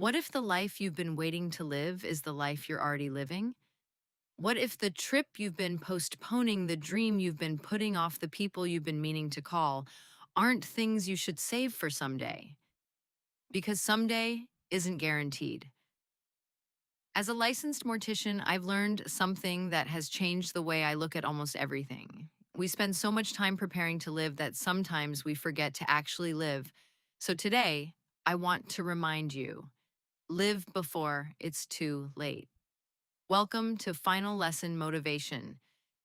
What if the life you've been waiting to live is the life you're already living? What if the trip you've been postponing, the dream you've been putting off, the people you've been meaning to call, aren't things you should save for someday? Because someday isn't guaranteed. As a licensed mortician, I've learned something that has changed the way I look at almost everything. We spend so much time preparing to live that sometimes we forget to actually live. So today, I want to remind you, live before it's too late. Welcome to Final Lesson Motivation.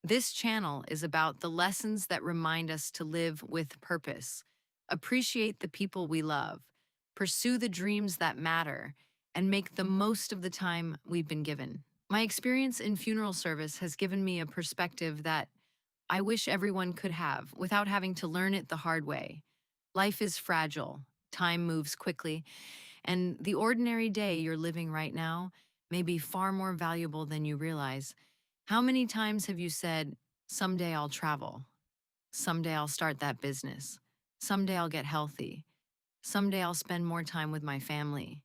This channel is about the lessons that remind us to live with purpose, appreciate the people we love, pursue the dreams that matter, and make the most of the time we've been given. My experience in funeral service has given me a perspective that I wish everyone could have without having to learn it the hard way. Life is fragile, time moves quickly, and the ordinary day you're living right now may be far more valuable than you realize. How many times have you said, someday I'll travel, someday I'll start that business, someday I'll get healthy, someday I'll spend more time with my family,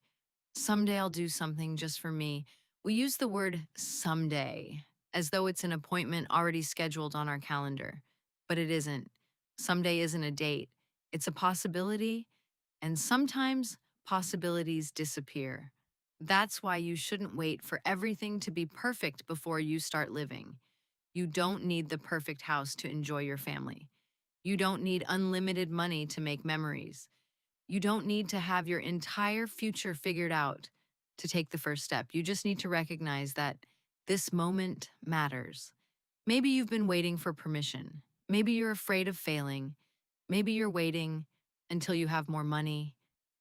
someday I'll do something just for me? We use the word someday as though it's an appointment already scheduled on our calendar, but it isn't. Someday isn't a date, it's a possibility, and sometimes possibilities disappear. That's why you shouldn't wait for everything to be perfect before you start living. You don't need the perfect house to enjoy your family. You don't need unlimited money to make memories. You don't need to have your entire future figured out to take the first step. You just need to recognize that this moment matters. Maybe you've been waiting for permission. Maybe you're afraid of failing. Maybe you're waiting until you have more money,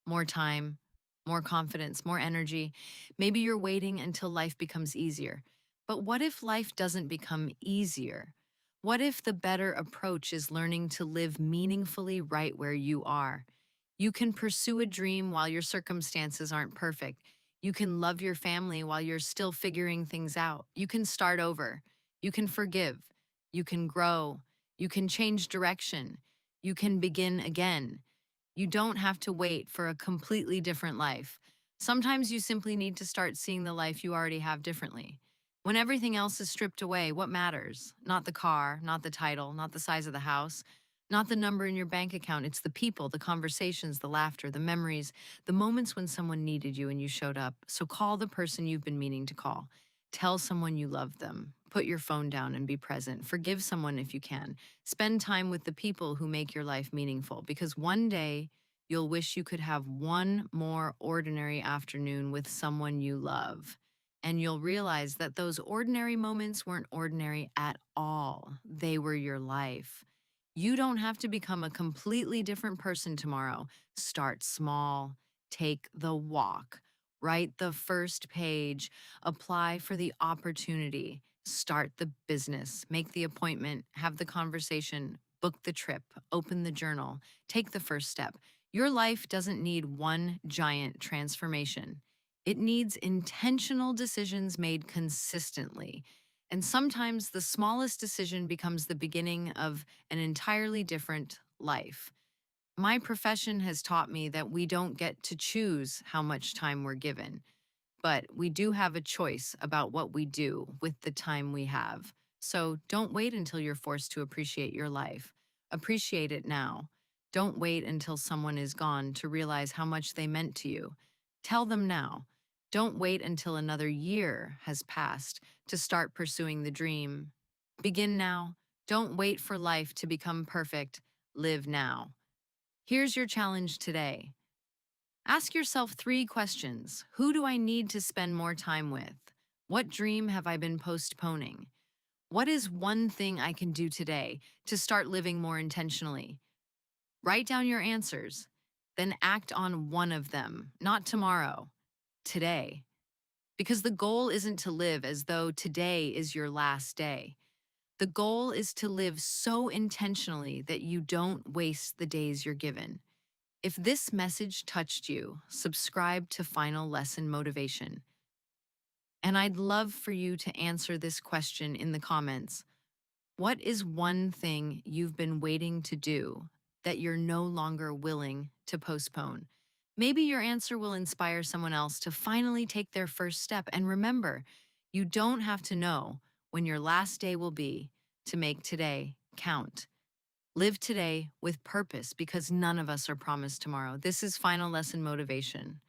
more time, more confidence, more energy. Maybe you're waiting until life becomes easier. But what if life doesn't become easier? What if the better approach is learning to live meaningfully right where you are? You can pursue a dream while your circumstances aren't perfect. You can love your family while you're still figuring things out. You can start over. You can forgive. You can grow. You can change direction. You can begin again. You don't have to wait for a completely different life. Sometimes you simply need to start seeing the life you already have differently. When everything else is stripped away, what matters? Not the car, not the title, not the size of the house, not the number in your bank account. It's the people, the conversations, the laughter, the memories, the moments when someone needed you and you showed up. So call the person you've been meaning to call. Tell someone you love them. Put your phone down and be present. Forgive someone if you can. Spend time with the people who make your life meaningful, because one day you'll wish you could have one more ordinary afternoon with someone you love. And you'll realize that those ordinary moments weren't ordinary at all. They were your life. You don't have to become a completely different person tomorrow. Start small, take the walk, write the first page, apply for the opportunity, start the business, make the appointment, have the conversation, book the trip, open the journal, take the first step. Your life doesn't need one giant transformation. It needs intentional decisions made consistently. And sometimes the smallest decision becomes the beginning of an entirely different life. My profession has taught me that we don't get to choose how much time we're given, but we do have a choice about what we do with the time we have. So don't wait until you're forced to appreciate your life. Appreciate it now. Don't wait until someone is gone to realize how much they meant to you. Tell them now. Don't wait until another year has passed to start pursuing the dream. Begin now. Don't wait for life to become perfect. Live now. Here's your challenge today. Ask yourself three questions. Who do I need to spend more time with? What dream have I been postponing? What is one thing I can do today to start living more intentionally? Write down your answers, then act on one of them, not tomorrow, today. Because the goal isn't to live as though today is your last day. The goal is to live so intentionally that you don't waste the days you're given. If this message touched you, subscribe to Final Lesson Motivation. And I'd love for you to answer this question in the comments. What is one thing you've been waiting to do that you're no longer willing to postpone? Maybe your answer will inspire someone else to finally take their first step. And remember, you don't have to know when your last day will be to make today count. Live today with purpose because none of us are promised tomorrow. This is Final Lesson Motivation.